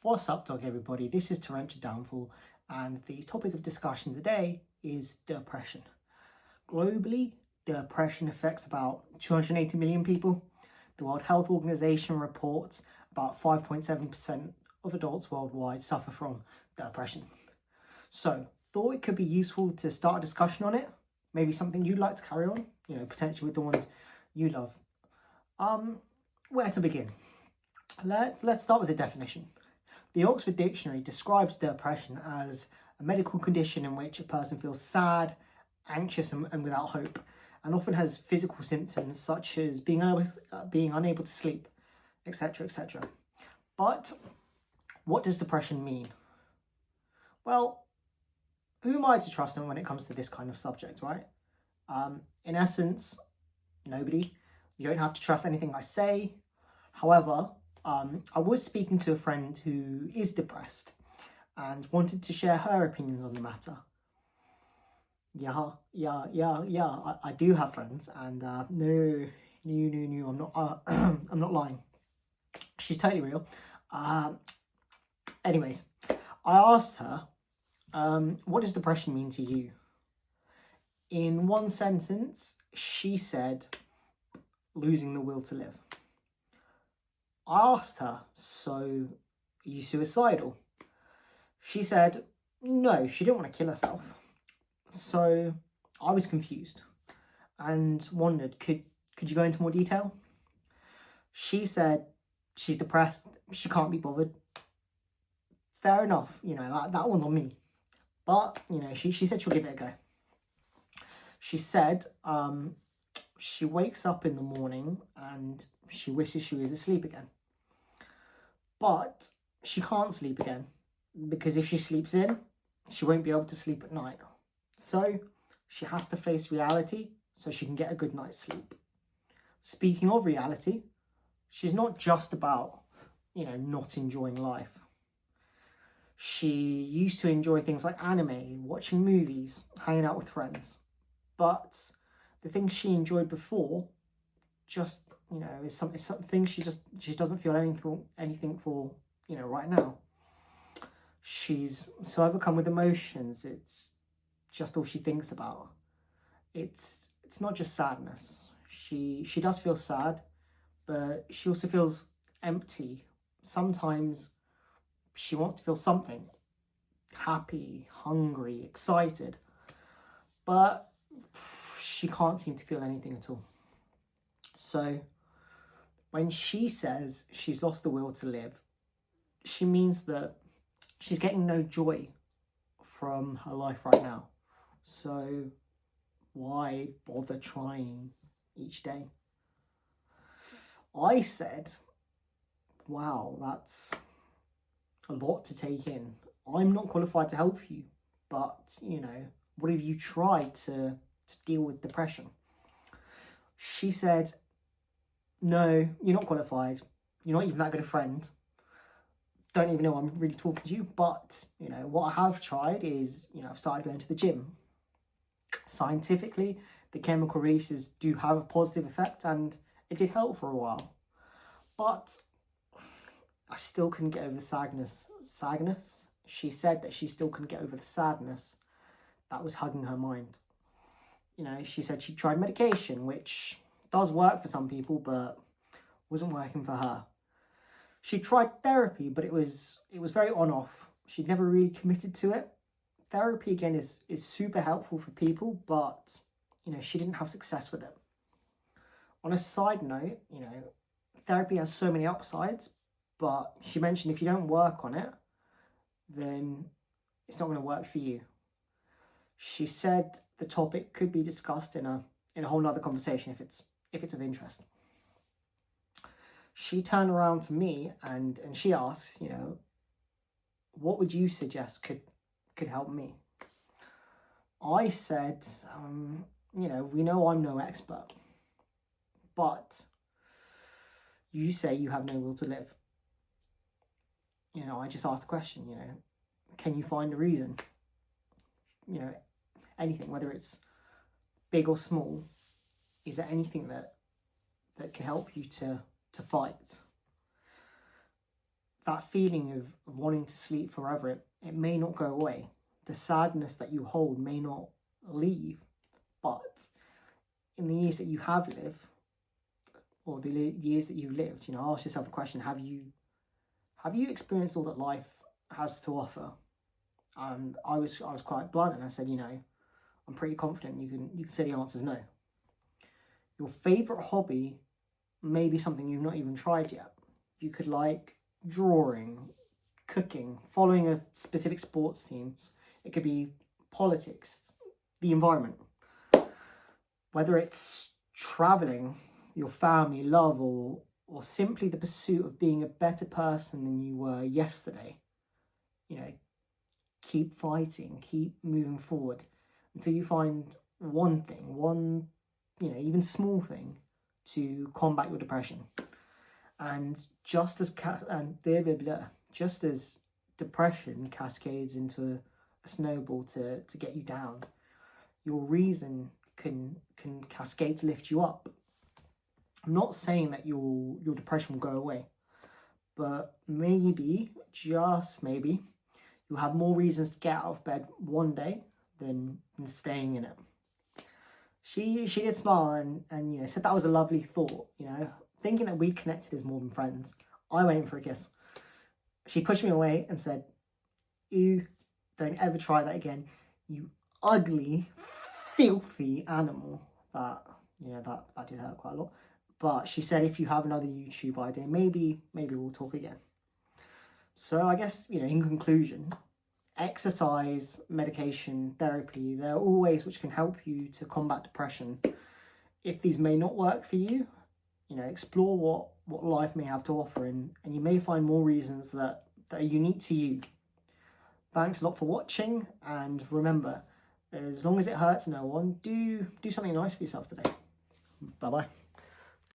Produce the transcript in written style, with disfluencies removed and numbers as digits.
What's up, dog everybody? This is Torrential Downfall, and the topic of discussion today is depression. Globally, depression affects about 280 million people. The World Health Organization reports about 5.7% of adults worldwide suffer from depression. So, thought it could be useful to start a discussion on it. Maybe something you'd like to carry on, potentially with the ones you love. Where to begin? Let's start with the definition. The Oxford Dictionary describes depression as a medical condition in which a person feels sad, anxious and without hope, and often has physical symptoms such as being unable to sleep, etc., etc. But what does depression mean? Well, who am I to trust when it comes to this kind of subject, right? In essence, nobody. You don't have to trust anything I say. However, I was speaking to a friend who is depressed and wanted to share her opinions on the matter. Yeah, I do have friends, and no, I'm not, I'm not lying. She's totally real. Anyways, I asked her, what does depression mean to you? In one sentence, she said, losing the will to live. I asked her, so are you suicidal? She said, no, she didn't want to kill herself. So I was confused and wondered, could you go into more detail? She said she's depressed, she can't be bothered. Fair enough, that one's on me. But, she said she'll give it a go. She said she wakes up in the morning and she wishes she was asleep again. But she can't sleep again because if she sleeps in, she won't be able to sleep at night. So she has to face reality so she can get a good night's sleep. Speaking of reality, she's not just about, not enjoying life. She used to enjoy things like anime, watching movies, hanging out with friends. But the things she enjoyed before just, is something she doesn't feel anything for, right now. She's so overcome with emotions, it's just all she thinks about. It's not just sadness. She does feel sad, but she also feels empty. Sometimes she wants to feel something. Happy, hungry, excited. But she can't seem to feel anything at all. So when she says she's lost the will to live, she means that she's getting no joy from her life right now. So why bother trying each day? I said, wow, that's a lot to take in. I'm not qualified to help you, but, what have you tried to deal with depression? She said, no, you're not qualified. You're not even that good a friend. Don't even know I'm really talking to you, but, what I have tried is, I've started going to the gym. Scientifically, the chemical releases do have a positive effect, and it did help for a while. But I still couldn't get over the sadness. She said that she still couldn't get over the sadness that was hugging her mind. She said she tried medication, which does work for some people, but wasn't working for her. She tried therapy, but it was very on-off. She'd never really committed to it. Therapy, again, is super helpful for people, but, she didn't have success with it. On a side note, therapy has so many upsides, but she mentioned if you don't work on it, then it's not going to work for you. She said the topic could be discussed in a whole nother conversation if it's of interest. She turned around to me and she asks, what would you suggest could help me? I said, we know I'm no expert, but you say you have no will to live. I just asked the question, can you find a reason? Anything, whether it's big or small, is there anything that can help you to fight? that feeling of wanting to sleep forever, it may not go away. The sadness that you hold may not leave, but in the years that you have lived, or the years that you've lived, you know, ask yourself the question: have you experienced all that life has to offer? And I was quite blunt, and I said, you know, I'm pretty confident you can say the answer is no. Your favourite hobby may be something you've not even tried yet. You could like drawing, cooking, following a specific sports teams. It could be politics, the environment. Whether it's travelling, your family, love, or simply the pursuit of being a better person than you were yesterday, you know, keep fighting, keep moving forward until you find one thing, you know, even small thing to combat your depression. And just as just as depression cascades into a snowball to get you down, your reason can cascade to lift you up. I'm not saying that your depression will go away, but maybe, just maybe, you'll have more reasons to get out of bed one day than staying in it. She did smile and you know, said that was a lovely thought, you know, thinking that we'd connected as more than friends. I went in for a kiss. She pushed me away and said, "Ew, don't ever try that again, you ugly, filthy animal." That, you know, that did hurt quite a lot. But she said, if you have another YouTube idea, maybe we'll talk again. So I guess, you know, in conclusion, exercise, medication, therapy, they're all ways which can help you to combat depression. If these may not work for you, you know, explore what life may have to offer, and you may find more reasons that are unique to you. Thanks a lot for watching, and remember, as long as it hurts no one, do something nice for yourself today. Bye-bye.